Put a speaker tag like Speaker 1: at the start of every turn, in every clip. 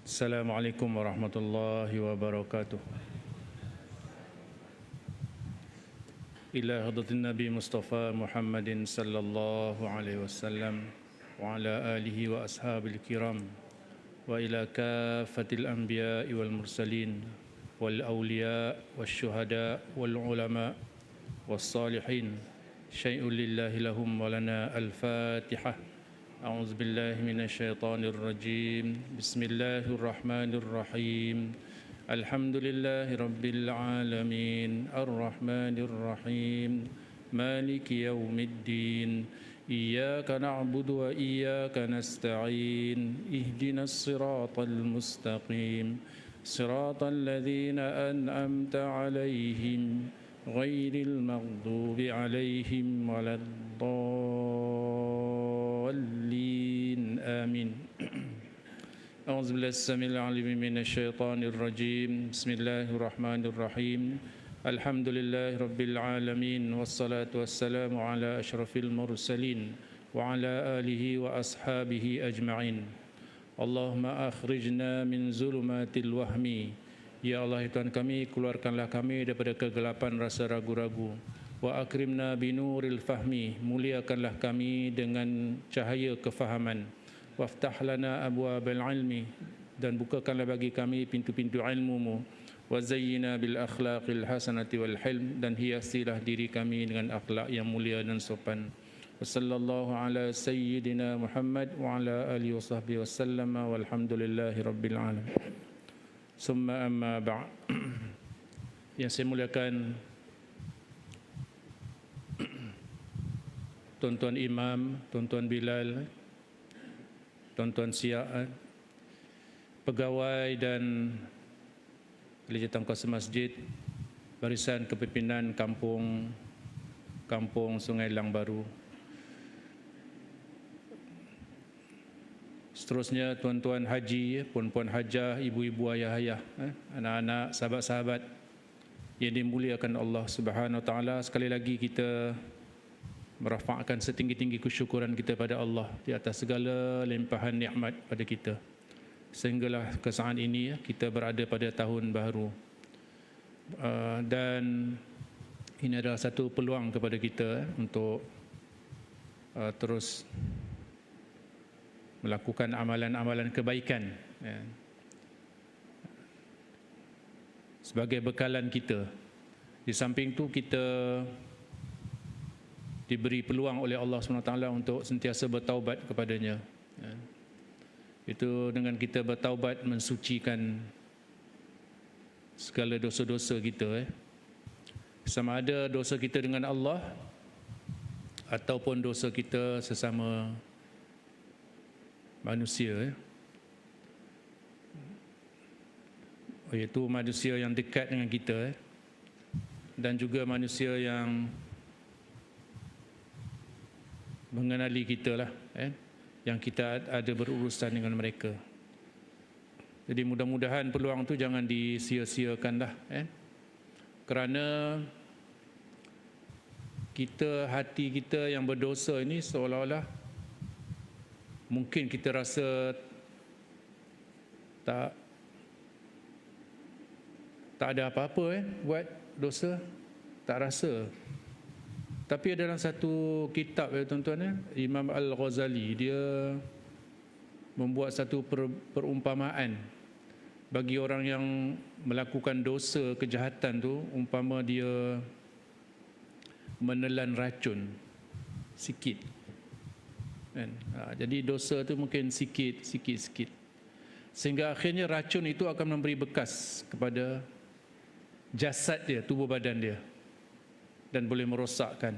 Speaker 1: Assalamualaikum warahmatullahi wabarakatuh. Ila hadratin Nabi Mustafa Muhammadin sallallahu alaihi wasallam wa ala alihi wa ashabil kiram wa ila kafatil anbiya wal mursalin wal awliya wal syuhada wal ulama was salihin syai'un lillahi lahum wa lana al-fatihah. أعوذ بالله من الشيطان الرجيم بسم الله الرحمن الرحيم الحمد لله رب العالمين الرحمن الرحيم مالك يوم الدين إياك نعبد وإياك نستعين اهدنا الصراط المستقيم صراط الذين أنعمت عليهم غير المغضوب عليهم ولا الضالين آمين. أعوذ بالله السميع العليم من الشيطان الرجيم بسم الله الرحمن الرحيم الحمد لله رب العالمين والصلاة والسلام على أشرف المرسلين وعلى آله وأصحابه أجمعين. اللهم أخرجنا من ظلمات الوهم. Ya Allah, Tuhan kami, keluarkanlah kami daripada kegelapan rasa ragu-ragu. Wa akrimna binuril fahmi, muliakanlah kami dengan cahaya kefahaman. Waftah lana abwabal ilmi, dan bukakanlah bagi kami pintu-pintu ilmu-Mu. Wa zayyina bil akhlaqil hasanati wal hilm, dan hiasilah diri kami dengan akhlak yang mulia dan sopan. Wa sallallahu ala sayyidina Muhammad wa ala alihi wa sahbihi wa sallama walhamdulillahi rabbil alamin. Summa amma ba'. Yang saya muliakan Tuan-tuan Imam, Tuan-tuan Bilal, Tuan-tuan Sia'at, pegawai dan Jabatan Kuasa Masjid, barisan kepimpinan kampung Sungai Lang Baru. Seterusnya tuan-tuan haji, puan-puan hajah, ibu-ibu, ayah-ayah, anak-anak, sahabat-sahabat yang dimuliakan Allah Subhanahu Wa Taala. Sekali lagi kita merafakkan setinggi-tinggi kesyukuran kita pada Allah di atas segala limpahan nikmat pada kita, sehinggalah ke saat ini kita berada pada tahun baru, dan ini adalah satu peluang kepada kita untuk terus melakukan amalan-amalan kebaikan sebagai bekalan kita. Di samping itu kita diberi peluang oleh Allah SWT untuk sentiasa bertaubat kepadanya. Itu dengan kita bertaubat mensucikan segala dosa-dosa kita, sama ada dosa kita dengan Allah ataupun dosa kita sesama manusia, iaitu manusia yang dekat dengan kita, dan juga manusia yang mengenali kita lah, yang kita ada berurusan dengan mereka. Jadi mudah-mudahan peluang tu jangan disia-siakan lah, kerana hati kita yang berdosa ini seolah-olah mungkin kita rasa tak ada apa-apa buat dosa, tak rasa. Tapi dalam satu kitab tuan-tuan, Imam Al-Ghazali, dia membuat satu perumpamaan bagi orang yang melakukan dosa kejahatan tu, umpama dia menelan racun sikit, jadi dosa tu mungkin sikit, sehingga akhirnya racun itu akan memberi bekas kepada jasad dia, tubuh badan dia, dan boleh merosakkan.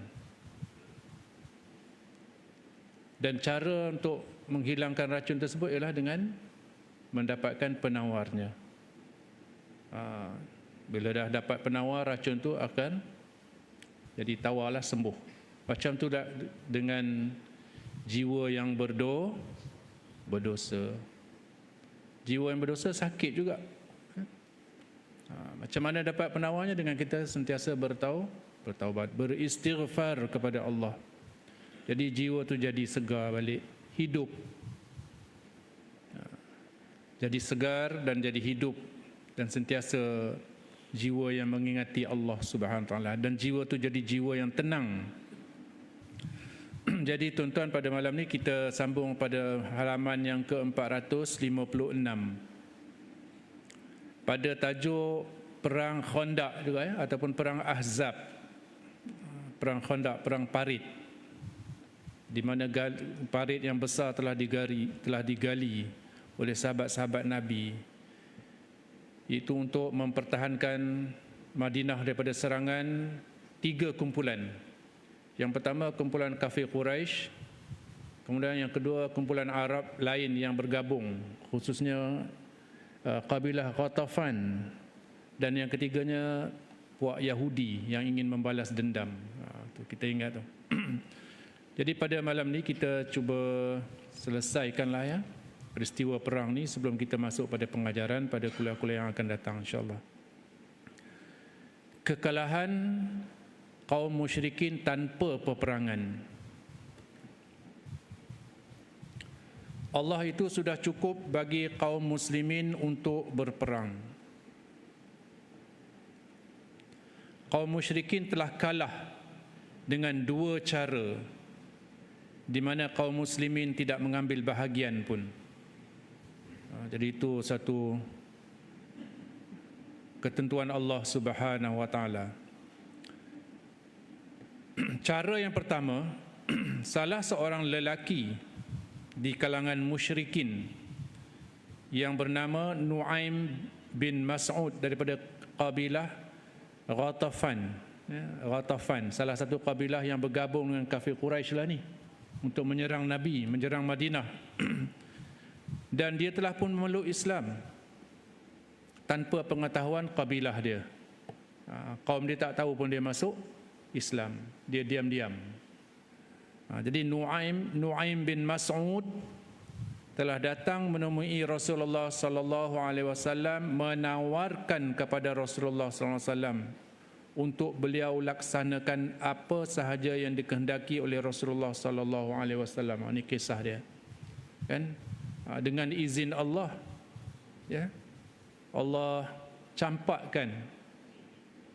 Speaker 1: Dan cara untuk menghilangkan racun tersebut ialah dengan mendapatkan penawarnya. Bila dah dapat penawar, racun tu akan jadi tawarlah sembuh. Macam tu dah dengan jiwa yang berdosa. Jiwa yang berdosa sakit juga. Macam mana dapat penawarnya? Dengan kita sentiasa bertaubat, beristighfar kepada Allah. Jadi jiwa tu jadi segar balik, hidup. jadi segar dan jadi hidup, dan sentiasa jiwa yang mengingati Allah Subhanahu Wa Taala, dan jiwa tu jadi jiwa yang tenang. Jadi tuan-tuan, pada malam ni kita sambung pada halaman yang ke-456 pada tajuk Perang Khandaq juga, ataupun Perang Ahzab. Perang Khandaq, Perang Parit, di mana parit yang besar telah digali oleh sahabat-sahabat Nabi, itu untuk mempertahankan Madinah daripada serangan 3 kumpulan. Yang pertama kumpulan kafir Quraisy, kemudian yang kedua kumpulan Arab lain yang bergabung, khususnya kabilah Ghatafan, dan yang ketiganya puak Yahudi yang ingin membalas dendam. Tu kita ingat tu. Jadi pada malam ni kita cuba selesaikanlah ya peristiwa perang ni sebelum kita masuk pada pengajaran pada kuliah-kuliah yang akan datang, insya-Allah. Kekalahan kaum musyrikin tanpa peperangan. Allah itu sudah cukup bagi kaum muslimin untuk berperang. Kaum musyrikin telah kalah dengan 2 cara, di mana kaum muslimin tidak mengambil bahagian pun. Jadi itu satu ketentuan Allah Subhanahu Wa Taala. Cara yang pertama, salah seorang lelaki di kalangan musyrikin yang bernama Nu'aim bin Mas'ud daripada kabilah Ghatafan. Ghatafan, salah satu kabilah yang bergabung dengan kafir Quraisy lah ni untuk menyerang Nabi, menyerang Madinah. Dan dia telah pun memeluk Islam tanpa pengetahuan kabilah dia. Kaum dia tak tahu pun dia masuk Islam, dia diam-diam. Jadi Nu'aim bin Mas'ud telah datang menemui Rasulullah sallallahu alaihi wasallam, menawarkan kepada Rasulullah sallallahu alaihi wasallam untuk beliau laksanakan apa sahaja yang dikehendaki oleh Rasulullah sallallahu alaihi wasallam. Ini kisah dia. Kan? Dengan izin Allah, ya. Allah campakkan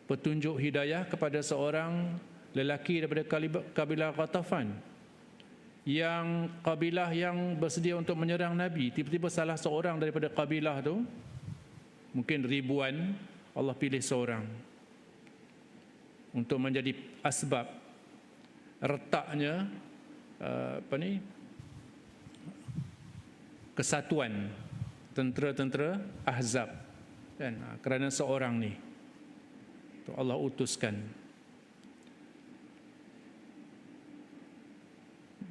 Speaker 1: petunjuk hidayah kepada seorang lelaki daripada kabilah Ghatafan, yang kabilah yang bersedia untuk menyerang Nabi. Tiba-tiba salah seorang daripada kabilah tu, mungkin ribuan, Allah pilih seorang untuk menjadi asbab retaknya kesatuan tentera-tentera Ahzab, kan? Kerana seorang ni Allah utuskan.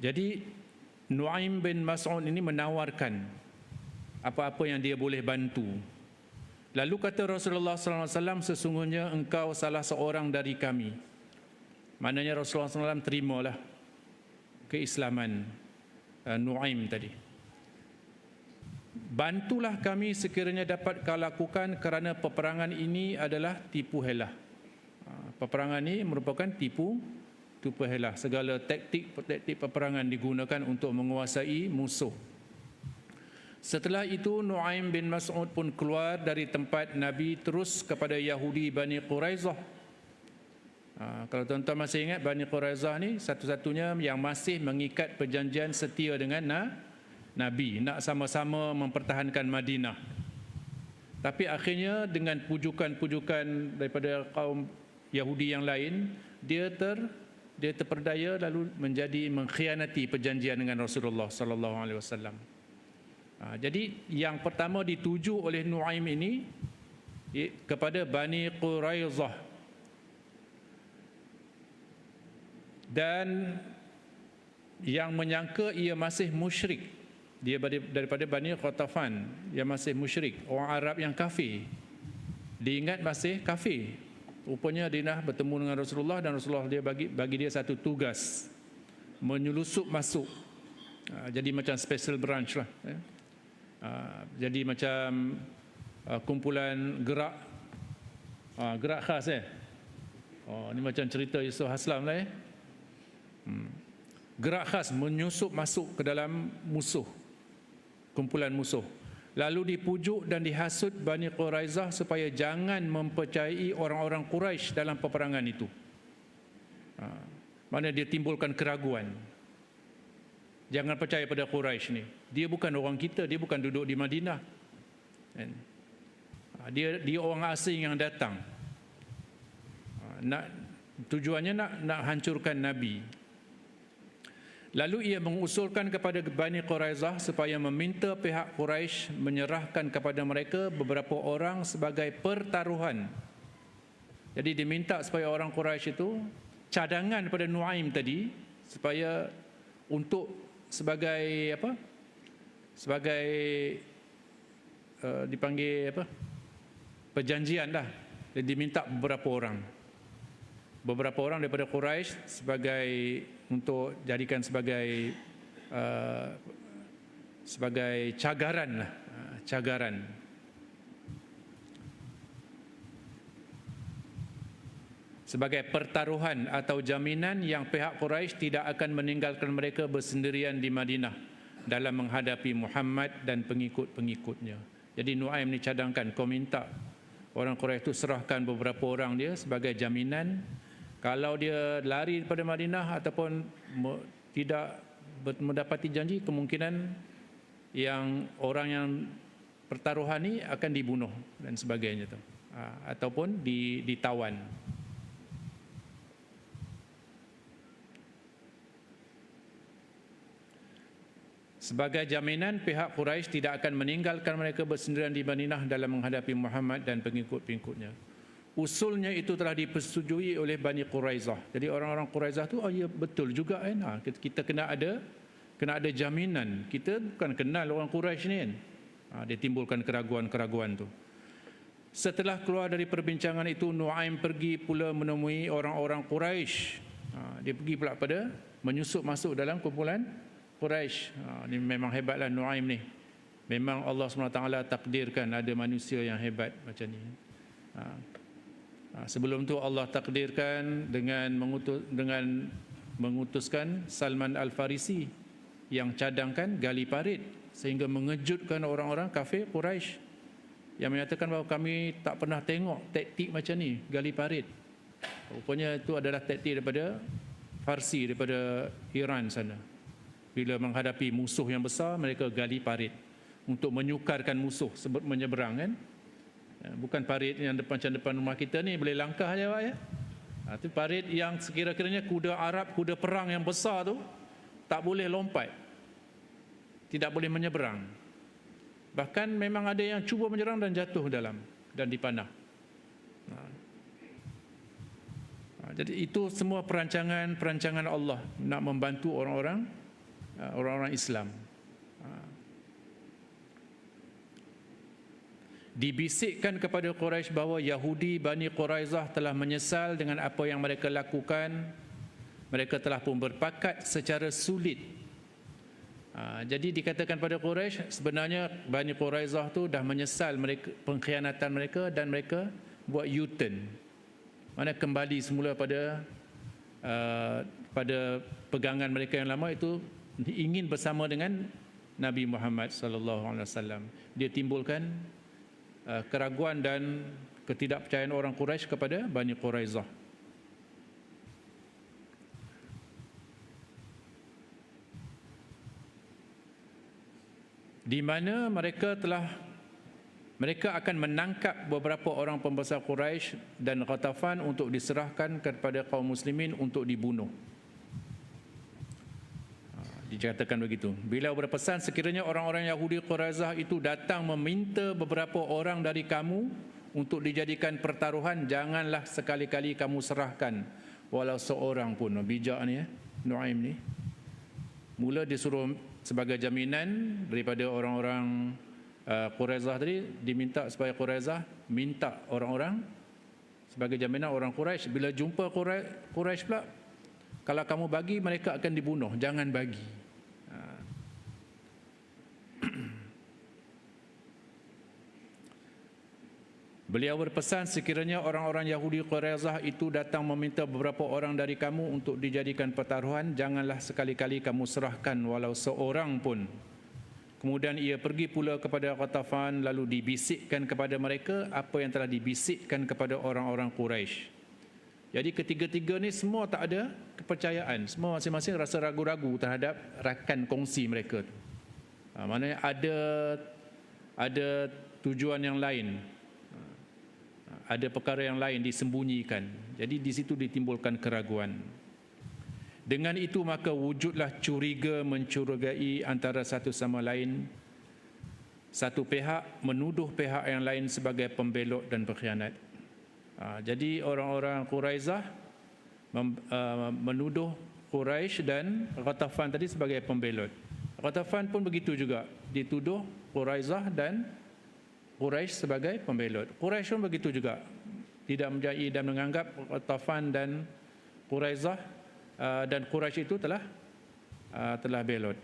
Speaker 1: Jadi Nu'aim bin Mas'ud ini menawarkan apa-apa yang dia boleh bantu. Lalu kata Rasulullah sallallahu alaihi wasallam, sesungguhnya engkau salah seorang dari kami. Maknanya Rasulullah sallallahu alaihi wasallam terimalah keislaman Nu'aim tadi. Bantulah kami sekiranya dapat kau lakukan, kerana peperangan ini adalah tipu helah. Peperangan ini merupakan tipu helah. Segala taktik peperangan digunakan untuk menguasai musuh. Setelah itu Nu'aim bin Mas'ud pun keluar dari tempat Nabi terus kepada Yahudi Bani Quraizah. Kalau tuan-tuan masih ingat, Bani Quraizah ni satu-satunya yang masih mengikat perjanjian setia dengan Nabi, nak sama-sama mempertahankan Madinah. Tapi akhirnya dengan pujukan-pujukan daripada kaum Yahudi yang lain, dia terperdaya lalu menjadi mengkhianati perjanjian dengan Rasulullah sallallahu alaihi wasallam. Jadi yang pertama dituju oleh Nu'aim ini kepada Bani Quraizah, dan yang menyangka ia masih musyrik. Dia daripada Bani Ghatafan yang masih musyrik, orang Arab yang kafir. Diingat masih kafir. Rupanya dia dah bertemu dengan Rasulullah, dan Rasulullah dia bagi dia satu tugas, menyelusup masuk. Jadi macam special branch lah. Jadi macam kumpulan gerak khas ini macam cerita Yusuf Haslam lah Gerak khas menyusup masuk ke dalam musuh, kumpulan musuh. Lalu dipujuk dan dihasut Bani Quraizah supaya jangan mempercayai orang-orang Quraisy dalam peperangan itu. Mana dia timbulkan keraguan. Jangan percaya pada Quraisy ni. Dia bukan orang kita, dia bukan duduk di Madinah. Dia orang asing yang datang. Tujuannya nak hancurkan Nabi. Lalu ia mengusulkan kepada Bani Quraizah supaya meminta pihak Quraisy menyerahkan kepada mereka beberapa orang sebagai pertaruhan. Jadi diminta supaya orang Quraisy itu cadangan pada Nuaim tadi supaya untuk sebagai apa? Sebagai dipanggil apa? Perjanjian lah. Dia diminta beberapa orang daripada Quraisy sebagai untuk jadikan sebagai cagaran lah, cagaran. Sebagai pertaruhan atau jaminan yang pihak Quraisy tidak akan meninggalkan mereka bersendirian di Madinah dalam menghadapi Muhammad dan pengikut-pengikutnya. Jadi Nuaim ni cadangkan, kau minta orang Quraisy itu serahkan beberapa orang dia sebagai jaminan. Kalau dia lari daripada Madinah ataupun tidak mendapati janji, kemungkinan yang orang yang pertaruhan ni akan dibunuh dan sebagainya tu, ataupun ditawan. Sebagai jaminan, pihak Quraisy tidak akan meninggalkan mereka bersendirian di Madinah dalam menghadapi Muhammad dan pengikut-pengikutnya. Usulnya itu telah dipersetujui oleh Bani Quraizah. Jadi orang-orang Quraizah tu, ya betul juga kan. Kita kena ada jaminan. Kita bukan kenal orang Quraisy ni kan. Dia timbulkan keraguan-keraguan tu. Setelah keluar dari perbincangan itu, Nuaim pergi pula menemui orang-orang Quraisy. Dia pergi pula menyusup masuk dalam kumpulan Quraisy. Ini memang hebatlah Nuaim ni. Memang Allah SWT takdirkan ada manusia yang hebat macam ni. Sebelum tu Allah takdirkan dengan mengutuskan Salman Al-Farisi yang cadangkan gali parit sehingga mengejutkan orang-orang kafir Quraisy yang menyatakan bahawa kami tak pernah tengok taktik macam ni, gali parit. Rupanya itu adalah taktik daripada Farsi, daripada Iran sana. Bila menghadapi musuh yang besar, mereka gali parit untuk menyukarkan musuh sebut menyeberang kan. Bukan parit yang macam depan rumah kita ni boleh langkah je Pak ya. Itu parit yang sekira-kiranya kuda Arab, kuda perang yang besar tu tak boleh lompat, tidak boleh menyeberang. Bahkan memang ada yang cuba menyerang dan jatuh dalam dan dipanah. Jadi itu semua perancangan Allah nak membantu orang-orang Islam. Dibisikkan kepada Quraisy bahawa Yahudi Bani Quraizah telah menyesal dengan apa yang mereka lakukan. Mereka telah pun berpakat secara sulit. Jadi dikatakan pada Quraisy, sebenarnya Bani Quraizah tu dah menyesal pengkhianatan mereka dan mereka buat U-turn. Mana kembali semula pada pegangan mereka yang lama, itu ingin bersama dengan Nabi Muhammad sallallahu alaihi wasallam. Dia timbulkan keraguan dan ketidakpercayaan orang Quraisy kepada Bani Quraizah. Di mana mereka akan menangkap beberapa orang pembesar Quraisy dan Ghatafan untuk diserahkan kepada kaum muslimin untuk dibunuh. Dikatakan begitu. Beliau berpesan, sekiranya orang-orang Yahudi Quraizah itu datang meminta beberapa orang dari kamu untuk dijadikan pertaruhan, janganlah sekali-kali kamu serahkan walau seorang pun. Bijak ni Nuaim ni. Mula disuruh sebagai jaminan daripada orang-orang Quraizah tadi, diminta supaya Quraizah minta orang-orang sebagai jaminan orang Quraisy. Bila jumpa Quraisy pula, kalau kamu bagi mereka akan dibunuh, jangan bagi. Beliau berpesan, sekiranya orang-orang Yahudi Quraizah itu datang meminta beberapa orang dari kamu untuk dijadikan pertaruhan, janganlah sekali-kali kamu serahkan walau seorang pun. Kemudian ia pergi pula kepada Ghatafan, lalu dibisikkan kepada mereka apa yang telah dibisikkan kepada orang-orang Quraisy. Jadi ketiga-tiga ni semua tak ada kepercayaan, semua masing-masing rasa ragu-ragu terhadap rakan kongsi mereka. Maknanya ada tujuan yang lain, ada perkara yang lain disembunyikan. Jadi di situ ditimbulkan keraguan. Dengan itu maka wujudlah curiga mencurigai antara satu sama lain. Satu pihak menuduh pihak yang lain sebagai pembelot dan pengkhianat. Jadi orang-orang Quraizah menuduh Quraisy dan Ghatafan tadi sebagai pembelot. Ghatafan pun begitu juga, dituduh Quraizah dan Quraisy sebagai pembelot. Quraisy pun begitu juga, tidak menjadi dan menganggap Ghatafan dan Quraizah dan Quraisy itu telah belot.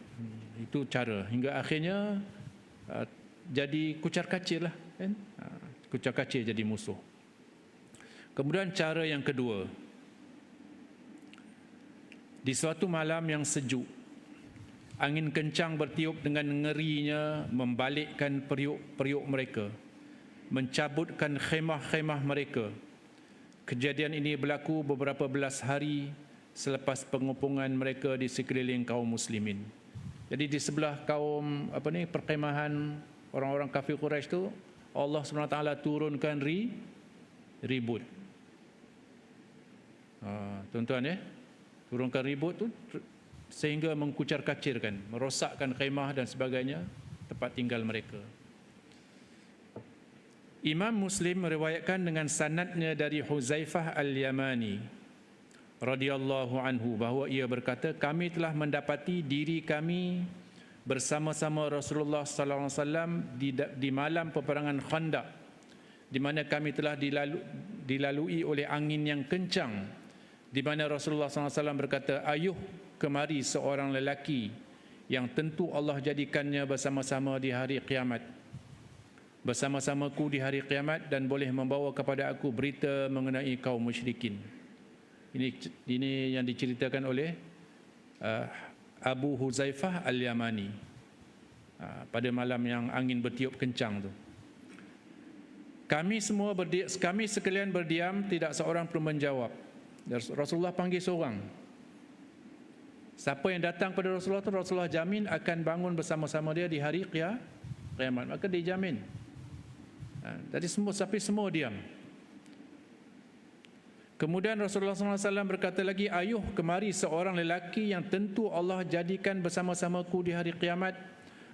Speaker 1: Itu cara hingga akhirnya jadi kucar-kacir lah, kan? Kucar-kacir jadi musuh. Kemudian cara yang kedua, di suatu malam yang sejuk, angin kencang bertiup dengan ngerinya membalikkan periuk-periuk mereka, mencabutkan khemah-khemah mereka. Kejadian ini berlaku beberapa belas hari selepas pengepungan mereka di sekeliling kaum muslimin. Jadi di sebelah kaum perkemahan orang-orang kafir Quraisy tu, Allah SWT turunkan ribut. Tuan-tuan turunkan ribut tu sehingga mengkucar-kacirkan, merosakkan khemah dan sebagainya, tempat tinggal mereka. Imam Muslim meriwayatkan dengan sanadnya dari Huzaifah Al-Yamani radhiyallahu anhu bahawa ia berkata, kami telah mendapati diri kami bersama-sama Rasulullah sallallahu alaihi wasallam di malam peperangan Khandaq, di mana kami telah dilalui oleh angin yang kencang, di mana Rasulullah sallallahu alaihi wasallam berkata, ayuh kemari seorang lelaki yang tentu Allah jadikannya bersama-sama di hari kiamat, bersama-samaku di hari kiamat, dan boleh membawa kepada aku berita mengenai kaum musyrikin. Ini yang diceritakan oleh Abu Huzaifah Al-Yamani pada malam yang angin bertiup kencang tu. Kami sekalian berdiam, tidak seorang pun menjawab. Rasulullah panggil seorang. Siapa yang datang pada Rasulullah tu, Rasulullah jamin akan bangun bersama-sama dia di hari kiamat. Maka dijamin. Jadi semua diam. Kemudian Rasulullah SAW berkata lagi, ayuh kemari seorang lelaki yang tentu Allah jadikan bersama-samaku di hari kiamat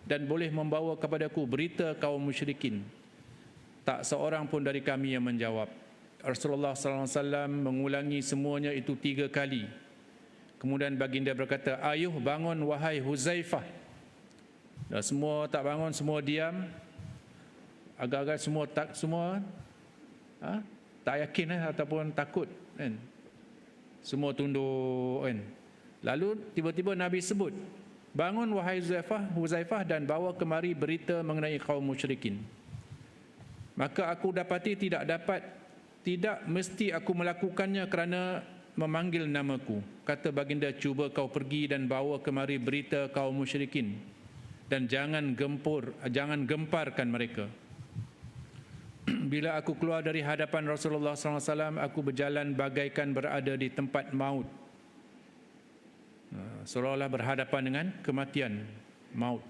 Speaker 1: dan boleh membawa kepadaku berita kaum musyrikin. Tak seorang pun dari kami yang menjawab. Rasulullah SAW mengulangi semuanya itu 3 kali. Kemudian baginda berkata, ayuh bangun wahai Huzaifah. Dan semua tak bangun, semua diam. Agak-agak semua tak yakin ataupun takut, kan? Semua tunduk, kan? Lalu tiba-tiba Nabi sebut, bangun wahai Huzaifah dan bawa kemari berita mengenai kaum musyrikin. Maka aku dapati tidak mesti aku melakukannya kerana memanggil namaku. Kata baginda, cuba kau pergi dan bawa kemari berita kaum musyrikin dan jangan gemparkan mereka. Bila aku keluar dari hadapan Rasulullah SAW, aku berjalan bagaikan berada di tempat maut. Seolah-olah berhadapan dengan kematian, maut.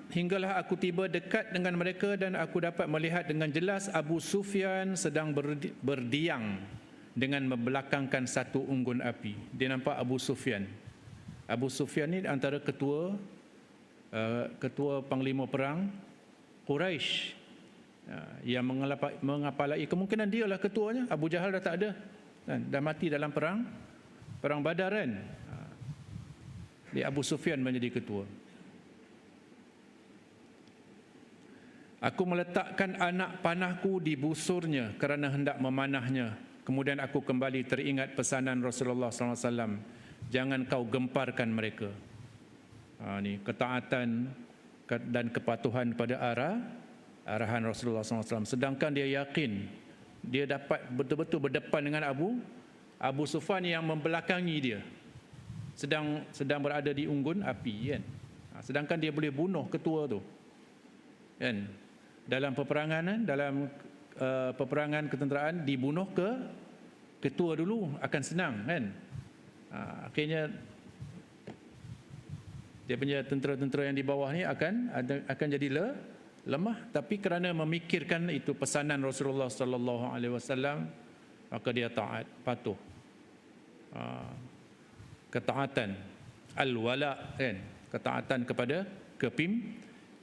Speaker 1: Hinggalah aku tiba dekat dengan mereka dan aku dapat melihat dengan jelas Abu Sufyan sedang berdiam dengan membelakangkan satu unggun api. Dia nampak Abu Sufyan. Abu Sufyan ni antara ketua panglima perang Quraisy yang mengapalai, kemungkinan dialah ketuanya. Abu Jahal dah tak ada, dah mati dalam perang Badar, kan? Abu Sufyan menjadi ketua. Aku meletakkan anak panahku di busurnya kerana hendak memanahnya. Kemudian aku kembali teringat pesanan Rasulullah SAW, jangan kau gemparkan mereka. Ni ketaatan dan kepatuhan pada arahan Rasulullah SAW. Sedangkan dia yakin Dia dapat betul-betul berdepan dengan Abu Sufyan yang membelakangi dia, sedang berada di unggun api, kan. Sedangkan dia boleh bunuh ketua tu, kan. Dalam peperangan ketenteraan, dibunuh ketua dulu akan senang, kan. Akhirnya dia punya tentera-tentera yang di bawah ni akan jadi lemah, tapi kerana memikirkan itu pesanan Rasulullah sallallahu alaihi wasallam, maka dia taat, patuh. Ketaatan al-wala, kan, ketaatan kepada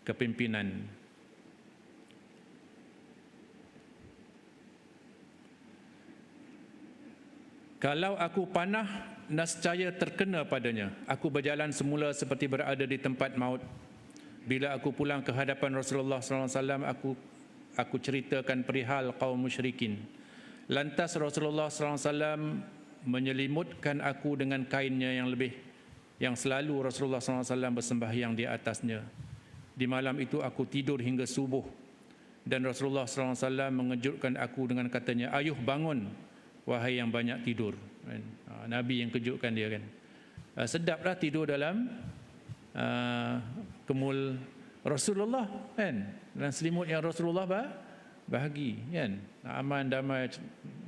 Speaker 1: kepimpinan. Kalau aku panah, nescaya terkena padanya. Aku berjalan semula seperti berada di tempat maut. Bila aku pulang ke hadapan Rasulullah SAW, aku ceritakan perihal kaum musyrikin. Lantas Rasulullah SAW menyelimutkan aku dengan kainnya yang selalu Rasulullah SAW bersembahyang di atasnya. Di malam itu aku tidur hingga subuh, dan Rasulullah SAW mengejutkan aku dengan katanya, ayuh bangun, wahai yang banyak tidur. Nabi yang kejutkan dia, kan. Sedaplah tidur dalam kemul Rasulullah, kan, dalam selimut yang Rasulullah bahagi, kan. Aman, damai,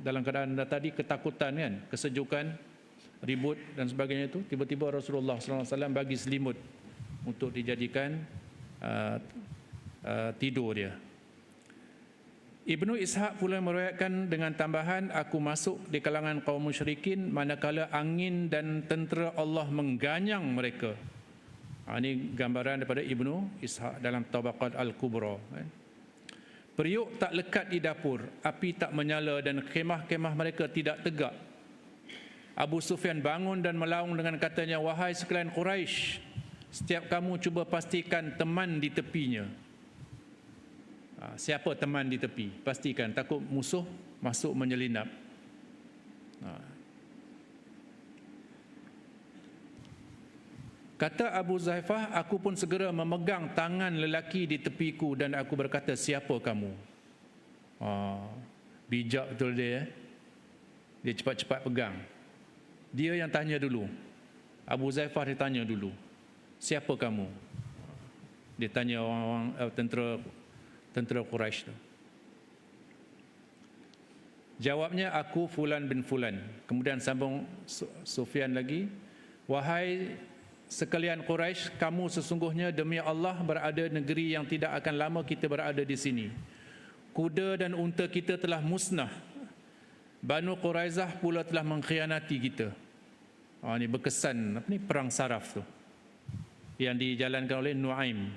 Speaker 1: dalam keadaan tadi ketakutan, kan, kesejukan, ribut dan sebagainya itu, tiba-tiba Rasulullah SAW bagi selimut untuk dijadikan tidur dia. Ibnu Ishaq pula meriwayatkan dengan tambahan, aku masuk di kalangan kaum musyrikin manakala angin dan tentera Allah mengganyang mereka. Ini gambaran daripada Ibnu Ishaq dalam Tabaqat Al-Kubra. Periuk tak lekat di dapur, api tak menyala dan khemah-khemah mereka tidak tegak. Abu Sufyan bangun dan melaung dengan katanya, wahai sekalian Quraisy, setiap kamu cuba pastikan teman di tepinya. Siapa teman di tepi? Pastikan, takut musuh masuk menyelinap. Kata Abu Zaifah, aku pun segera memegang tangan lelaki di tepiku dan aku berkata, siapa kamu? Bijak betul dia. Dia cepat-cepat pegang. Dia yang tanya dulu. Abu Zaifah dia tanya dulu, siapa kamu? Dia tanya orang-orang tentera Quraisy tu. Jawabnya, aku Fulan bin Fulan. Kemudian sambung Sufyan lagi, wahai sekalian Quraisy, kamu sesungguhnya demi Allah berada negeri yang tidak akan lama kita berada di sini. Kuda dan unta kita telah musnah. Banu Quraizah pula telah mengkhianati kita. Ini berkesan perang Saraf tu yang dijalankan oleh Nuaim.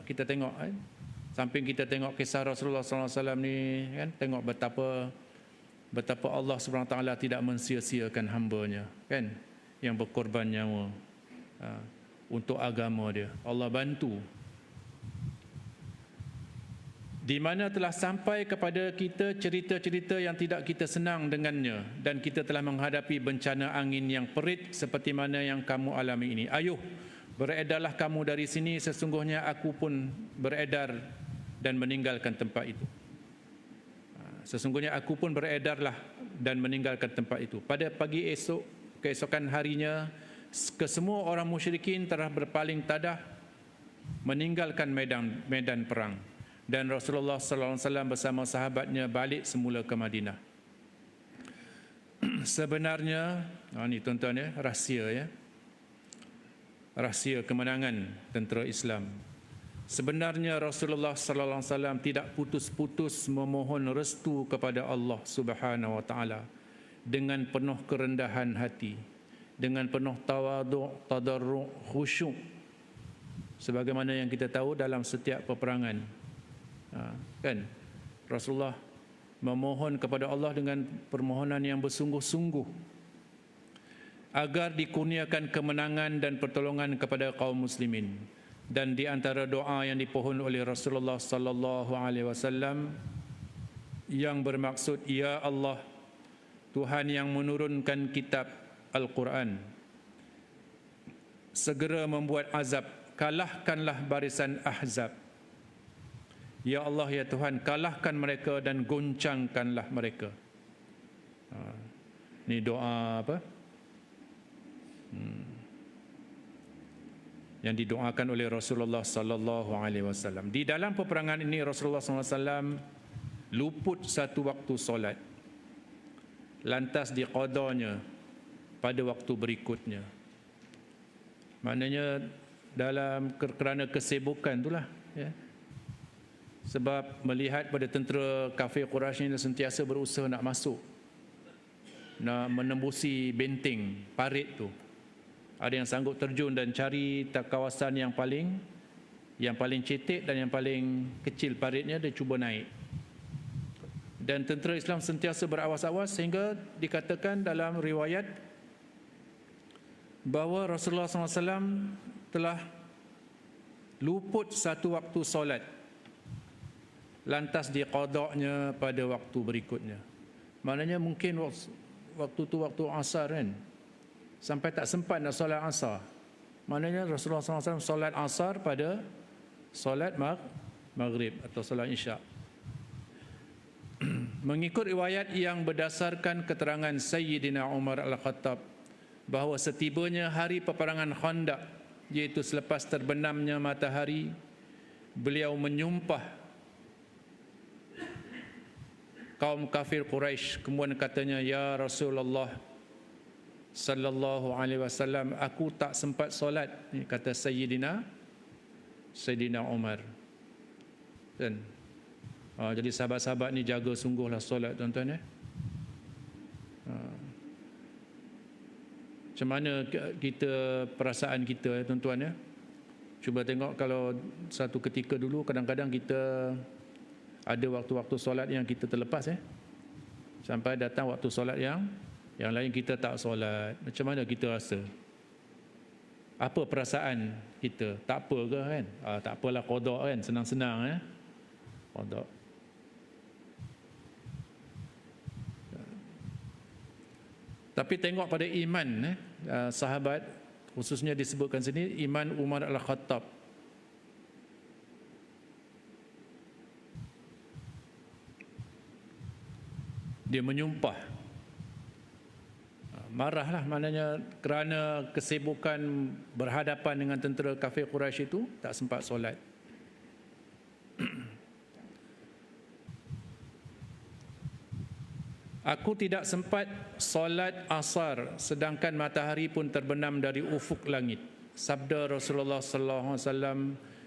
Speaker 1: Kita tengok samping kita tengok kisah Rasulullah SAW ni, kan, tengok betapa Allah SWT tidak mensia-siakan hamba-Nya, kan, yang berkorban nyawa untuk agama dia. Allah bantu. Di mana telah sampai kepada kita cerita-cerita yang tidak kita senang dengannya, dan kita telah menghadapi bencana angin yang perit seperti mana yang kamu alami ini. Ayuh, beredarlah kamu dari sini, sesungguhnya aku pun beredar dan meninggalkan tempat itu. Sesungguhnya aku pun beredarlah dan meninggalkan tempat itu. Pada pagi keesokan harinya, kesemua orang musyrikin telah berpaling tadah meninggalkan medan perang, dan Rasulullah sallallahu alaihi wasallam bersama sahabatnya balik semula ke Madinah. Sebenarnya, ini tuan-tuan ya, rahsia kemenangan tentera Islam. Sebenarnya Rasulullah sallallahu alaihi wasallam tidak putus-putus memohon restu kepada Allah Subhanahu wa taala dengan penuh kerendahan hati, dengan penuh tawaduk, tadarruk, khusyuk, sebagaimana yang kita tahu dalam setiap peperangan. Kan, Rasulullah memohon kepada Allah dengan permohonan yang bersungguh-sungguh agar dikurniakan kemenangan dan pertolongan kepada kaum muslimin. Dan di antara doa yang dipohon oleh Rasulullah sallallahu alaihi wasallam yang bermaksud, ya Allah, Tuhan yang menurunkan kitab Al-Quran, segera membuat azab, kalahkanlah barisan Ahzab. Ya Allah, ya Tuhan, kalahkan mereka dan goncangkanlah mereka. Ini doa apa? Yang didoakan oleh Rasulullah sallallahu alaihi wasallam. Di dalam peperangan ini Rasulullah sallallahu alaihi wasallam luput satu waktu solat, lantas diqadanya pada waktu berikutnya. Maknanya dalam kerana kesibukan itulah, ya. Sebab melihat pada tentera kafir Quraisy ini sentiasa berusaha nak masuk, nak menembusi benteng parit tu. Ada yang sanggup terjun dan cari kawasan yang paling cetek dan yang paling kecil paritnya, dia cuba naik. Dan tentera Islam sentiasa berawas-awas sehingga dikatakan dalam riwayat bahawa Rasulullah SAW telah luput satu waktu solat, lantas diqadaknya pada waktu berikutnya. Maknanya mungkin waktu tu waktu asar kan, sampai tak sempat nak solat asar. Maknanya Rasulullah SAW solat asar pada solat maghrib atau solat isyak. Mengikut riwayat yang berdasarkan keterangan Sayyidina Umar Al-Khattab bahawa setibanya hari peperangan Khandaq, iaitu selepas terbenamnya matahari, beliau menyumpah kaum kafir Quraisy. Kemudian katanya, ya Rasulullah sallallahu alaihi wasallam, aku tak sempat solat. Ini kata Sayyidina Umar. Dan jadi sahabat-sahabat ni jaga sungguhlah solat, tuan-tuan, ya. Macam mana kita, perasaan kita, tuan-tuan, ya. Cuba tengok kalau satu ketika dulu kadang-kadang kita ada waktu-waktu solat yang kita terlepas, ya. Sampai datang waktu solat yang lain kita tak solat. Macam mana kita rasa? Apa perasaan kita? Tak apa ke kan? Tak apalah, qada kan, senang-senang, ya. Qada. Tapi tengok pada iman, sahabat, khususnya disebutkan sini iman Umar Al-Khattab. Dia menyumpah, marahlah, maknanya kerana kesibukan berhadapan dengan tentera kafir Quraisy itu tak sempat solat. Aku tidak sempat solat asar sedangkan matahari pun terbenam dari ufuk langit. Sabda Rasulullah sallallahu alaihi wasallam,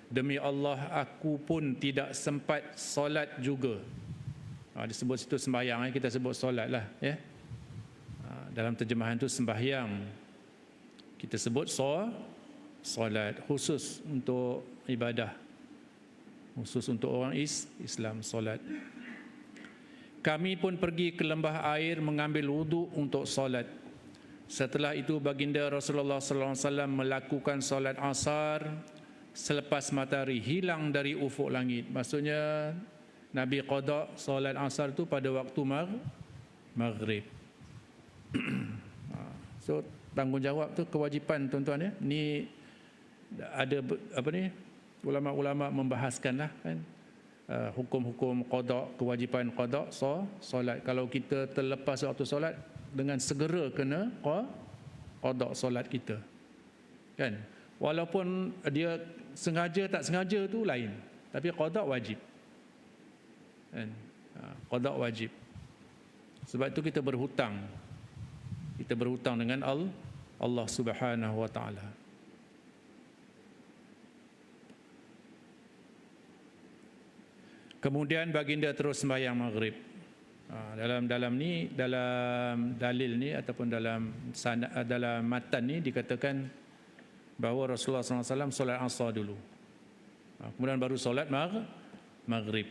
Speaker 1: demi Allah aku pun tidak sempat solat juga. Disebut situ sembahyang, kita sebut solat lah, ya. Dalam terjemahan tu sembahyang, kita sebut solat, khusus untuk ibadah, khusus untuk orang Islam, solat. Kami pun pergi ke lembah air mengambil wuduk untuk solat. Setelah itu baginda Rasulullah sallallahu alaihi wasallam melakukan solat asar selepas matahari hilang dari ufuk langit. Maksudnya Nabi qada solat asar tu pada waktu maghrib. So tanggungjawab tu kewajipan, tuan-tuan, ya. Ni ada apa ni, ulama-ulama membahaskanlah kan, hukum-hukum qada, kewajipan qada solat. Kalau kita terlepas waktu solat, dengan segera kena qada solat kita, kan. Walaupun dia sengaja tak sengaja tu lain, tapi qada wajib, kan. Qada wajib. Sebab itu kita berhutang dengan Allah Subhanahu wa taala. Kemudian baginda terus sembahyang maghrib. Dalam dalil ni ataupun dalam matan ni dikatakan bahawa Rasulullah SAW solat asar dulu, kemudian baru solat maghrib.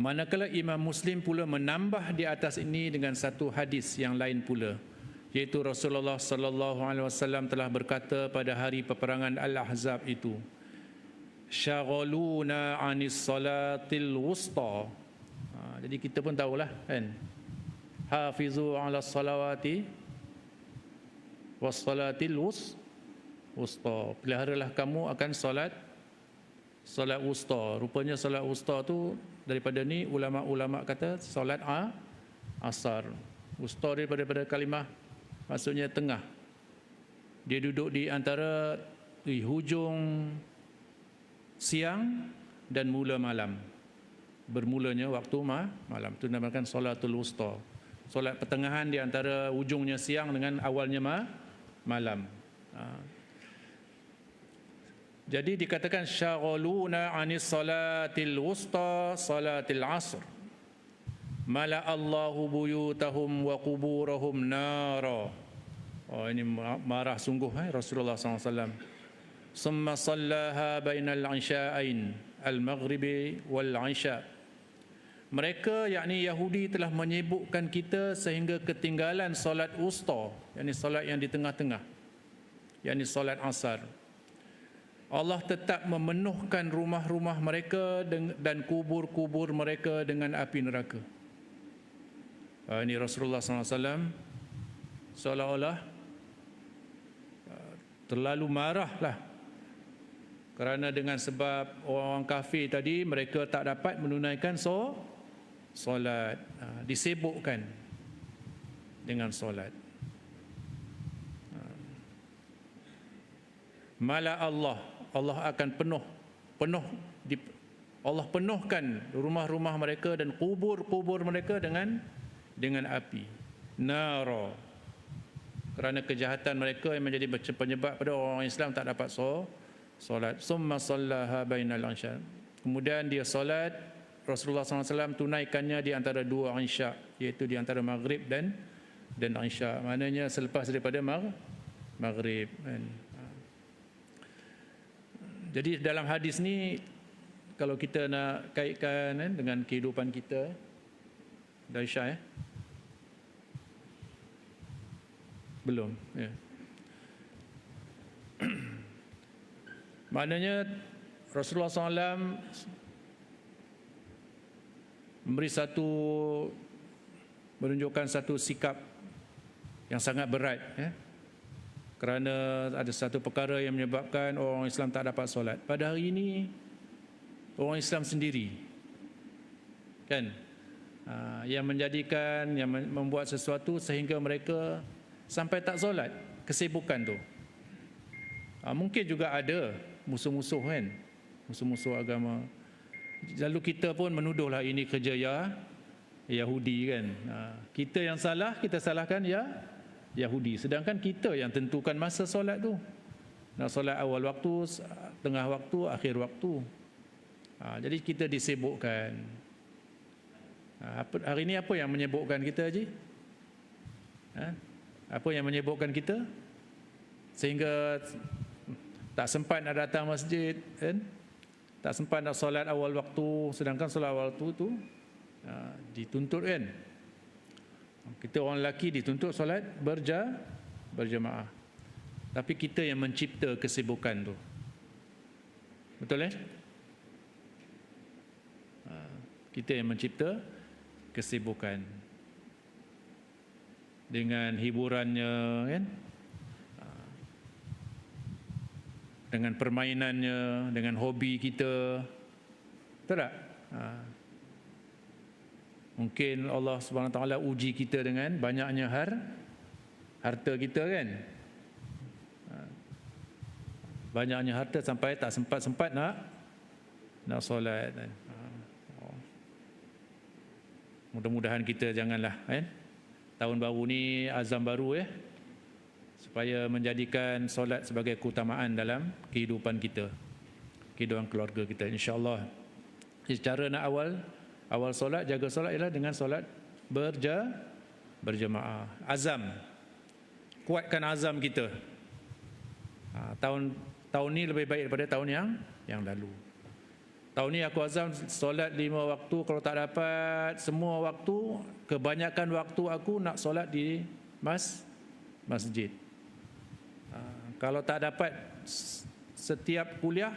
Speaker 1: Manakala Imam Muslim pula menambah di atas ini dengan satu hadis yang lain pula, iaitu Rasulullah SAW telah berkata pada hari peperangan Al-Ahzab itu, syaghaluna anis salatil wusta. Jadi kita pun tahulah kan, hafizu ala salawati was salatil wusta, peliharalah kamu akan solat solat wusta. Rupanya solat wusta tu daripada ni ulama-ulama kata solat asar. Wusta daripada kalimah maksudnya tengah. Dia duduk di antara hujung siang dan mula malam. Bermulanya waktu malam. Itu dinamakan solatul wusta. Solat pertengahan di antara ujungnya siang dengan awalnya malam. Jadi dikatakan syaghaluna anis salatil wusta salatil asr. Mala Allahu buyutahum wa quburahum nara. Oh, ini marah sungguh Rasulullah SAW. Summa sallaha bainal isha'ain al-maghribi wal isya'. Mereka yakni Yahudi telah menyibukkan kita sehingga ketinggalan solat wusta, yakni solat yang di tengah-tengah, yakni solat asar. Allah tetap memenuhkan rumah-rumah mereka dan kubur-kubur mereka dengan api neraka. Ini Rasulullah SAW seolah-olah terlalu marahlah kerana dengan sebab orang kafir tadi mereka tak dapat menunaikan solat, disibukkan dengan solat. Mala Allah akan penuh Allah penuhkan rumah-rumah mereka dan kubur-kubur mereka dengan api nara, kerana kejahatan mereka yang menjadi penyebab pada orang Islam tak dapat solat. Summa sallaha bainal isya'. Kemudian dia solat, Rasulullah SAW tunaikannya di antara dua isya', iaitu di antara maghrib dan isya'. Maknanya selepas daripada maghrib kan. Jadi dalam hadis ni kalau kita nak kaitkan dengan kehidupan kita, dah isya' belum ya. Maknanya Rasulullah SAW menunjukkan satu sikap yang sangat berat ya. Kerana ada satu perkara yang menyebabkan orang Islam tak dapat solat. Pada hari ini orang Islam sendiri kan yang menjadikan, yang membuat sesuatu sehingga mereka sampai tak solat. Kesibukan tu mungkin juga ada musuh-musuh kan, musuh-musuh agama. Lalu kita pun menuduhlah ini kerja Yahudi kan. Kita yang salah, kita salahkan Yahudi. Sedangkan kita yang tentukan masa solat tu. Nak solat awal waktu, tengah waktu, akhir waktu. Jadi kita disibukkan. Hari ini apa yang menyibukkan kita, Haji? Apa yang menyibukkan kita sehingga tak sempat nak datang masjid kan? Tak sempat nak solat awal waktu, sedangkan solat awal waktu tu dituntut kan. Kita orang lelaki dituntut solat berjamaah. Tapi kita yang mencipta kesibukan tu. Betul kita yang mencipta kesibukan dengan hiburannya kan, dengan permainannya, dengan hobi kita. Betul tak? Mungkin Allah Subhanahu Wa Taala uji kita dengan banyaknya harta kita kan. Banyaknya harta sampai tak sempat nak solat kan. Mudah-mudahan kita janganlah kan. Tahun baru ni azam baru supaya menjadikan solat sebagai keutamaan dalam kehidupan kita, kehidupan keluarga kita, insya-Allah. Cara nak awal solat, jaga solat ialah dengan solat berjamaah. Azam, kuatkan azam kita. Tahun ni lebih baik daripada tahun yang lalu. Tahun ni aku azam solat 5 waktu. Kalau tak dapat semua waktu, kebanyakan waktu aku nak solat di masjid. Kalau tak dapat setiap kuliah,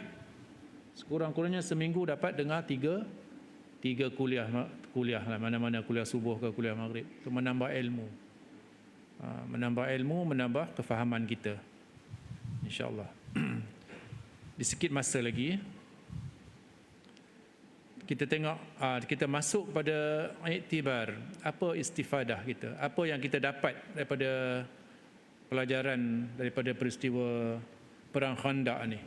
Speaker 1: sekurang-kurangnya seminggu dapat dengar tiga kuliah lah, mana-mana kuliah subuh ke kuliah maghrib. Itu menambah ilmu, menambah kefahaman kita, insya-Allah. Di sikit masa lagi kita tengok, kita masuk pada iktibar, apa istifadah kita, apa yang kita dapat daripada pelajaran daripada peristiwa Perang Khandaq ni.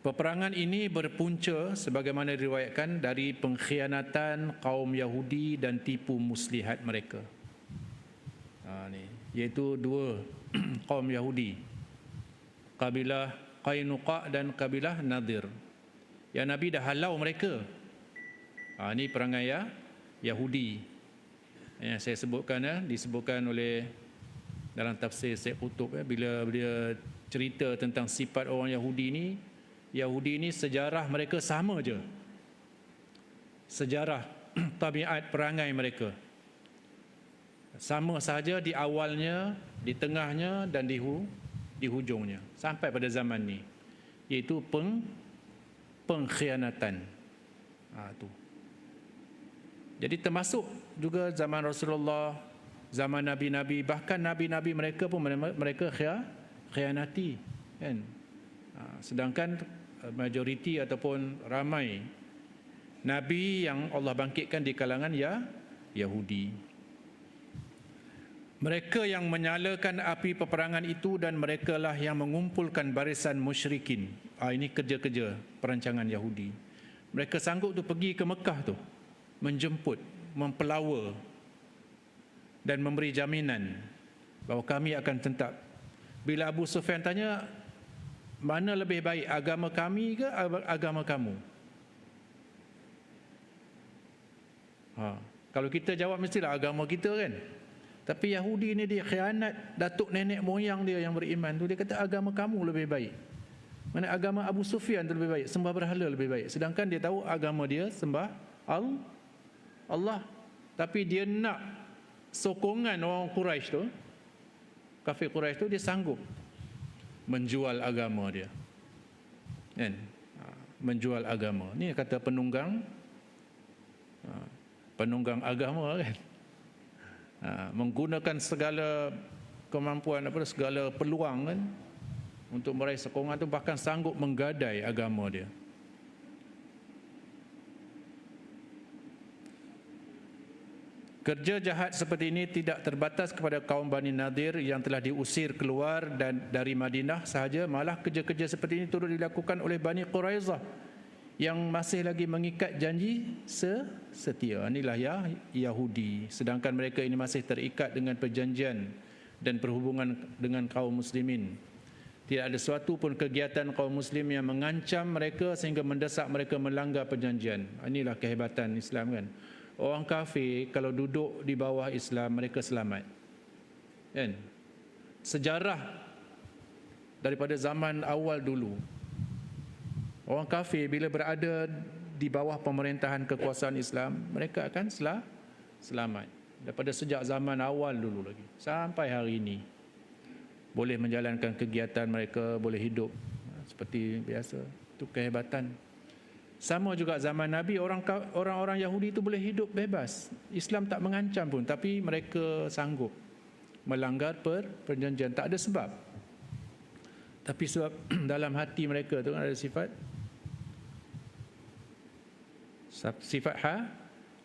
Speaker 1: Peperangan ini berpunca sebagaimana diriwayatkan dari pengkhianatan kaum Yahudi dan tipu muslihat mereka. Iaitu dua kaum Yahudi, kabilah Qainuqa dan kabilah Nadir. Yang Nabi dah halau mereka. Ini perangai Yahudi. Yang saya sebutkan, disebutkan oleh dalam tafsir Syekh Qutub, bila dia cerita tentang sifat orang Yahudi ni sejarah mereka sama je. Sejarah tabiat perangai mereka sama sahaja di awalnya, di tengahnya dan di hujungnya sampai pada zaman ni, iaitu pengkhianatan. Tu. Jadi termasuk juga zaman Rasulullah, zaman nabi-nabi, bahkan nabi-nabi mereka pun mereka khianati, kan? Sedangkan majoriti ataupun ramai nabi yang Allah bangkitkan di kalangan Yahudi. Mereka yang menyalakan api peperangan itu dan merekalah yang mengumpulkan barisan musyrikin. Ini kerja-kerja perancangan Yahudi. Mereka sanggup tu pergi ke Mekah tu, menjemput, mempelawa dan memberi jaminan bahawa kami akan tetap. Bila Abu Sufyan tanya, mana lebih baik, agama kami ke agama kamu? Kalau kita jawab mestilah agama kita, kan? Tapi Yahudi ni dia khianat datuk nenek moyang dia yang beriman tu. Dia kata agama kamu lebih baik. Mana agama Abu Sufyan tu lebih baik, sembah berhala lebih baik. Sedangkan dia tahu agama dia sembah Allah. Tapi dia nak sokongan orang Quraisy tu, kafir Quraisy tu, dia sanggup menjual agama dia, kan? Menjual agama. Ni kata penunggang agama, kan? Menggunakan segala kemampuan, segala peluang, kan, untuk meraih sokongan tu, bahkan sanggup menggadai agama dia. Kerja jahat seperti ini tidak terbatas kepada kaum Bani Nadir yang telah diusir keluar dan dari Madinah sahaja, malah kerja-kerja seperti ini turut dilakukan oleh Bani Quraizah yang masih lagi mengikat janji setia. Inilah Yahudi. Sedangkan mereka ini masih terikat dengan perjanjian dan perhubungan dengan kaum muslimin. Tidak ada suatu pun kegiatan kaum muslim yang mengancam mereka sehingga mendesak mereka melanggar perjanjian. Inilah kehebatan Islam, kan? Orang kafir kalau duduk di bawah Islam, mereka selamat, kan? Sejarah daripada zaman awal dulu, orang kafir bila berada di bawah pemerintahan kekuasaan Islam, mereka akan selamat. Daripada sejak zaman awal dulu lagi sampai hari ini, boleh menjalankan kegiatan mereka, boleh hidup seperti biasa. Itu kehebatan. Sama juga zaman Nabi, orang-orang Yahudi itu boleh hidup bebas. Islam tak mengancam pun, tapi mereka sanggup melanggar perjanjian, tak ada sebab. Tapi sebab dalam hati mereka tu ada sifat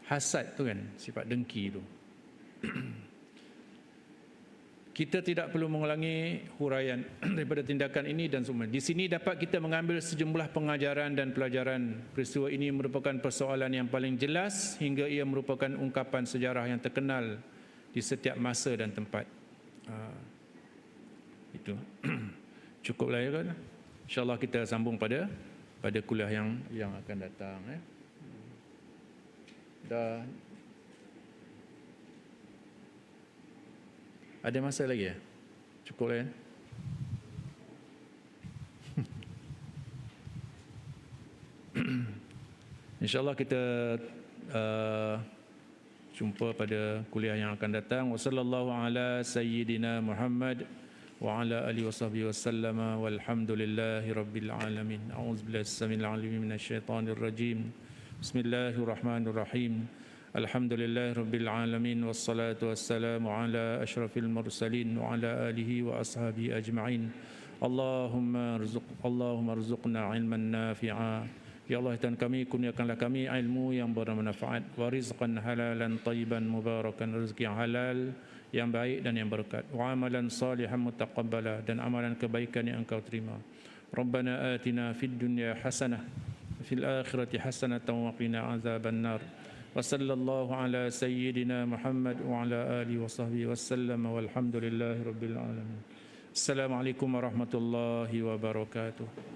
Speaker 1: hasad tu, kan, sifat dengki tu. Kita tidak perlu mengulangi huraian daripada tindakan ini dan semua. Di sini dapat kita mengambil sejumlah pengajaran dan pelajaran. Peristiwa ini merupakan persoalan yang paling jelas hingga ia merupakan ungkapan sejarah yang terkenal di setiap masa dan tempat. Itu cukuplah, ya, kan? InsyaAllah kita sambung pada kuliah yang akan datang. Dah ada masa lagi, ya? Cukup lah, ya? InsyaAllah kita jumpa pada kuliah yang akan datang. Wassallallahu ala sayyidina Muhammad wa ala alihi wasahbihi wasallama walhamdulillahi rabbil alamin. A'udzubillahi as-sami'il 'alim minasyaitonir rajim. Bismillahirrahmanirrahim. Alhamdulillahi rabbil alamin wassalatu wassalamu ala asyrafil mursalin wa ala alihi wa ashabihi ajma'in. Allahumma arzuqna ilman nafi'a. Ya Allah, Tuhan kami, kurniakanlah kami ilmu yang bermanfaat, wa rizqan halalan tayyiban mubarakan, rezeki yang halal, yang baik dan yang berkat, wa amalan salihan mutaqabbala, dan amalan kebaikan yang Engkau terima. Rabbana atina fid dunya hasanah, fil akhirati hasanatan wa qina azaban nar. Wa sallallahu ala sayyidina Muhammad wa ala alihi wa sahbihi wasallam, walhamdulillahi rabbil alamin. Assalamualaikum warahmatullahi wabarakatuh.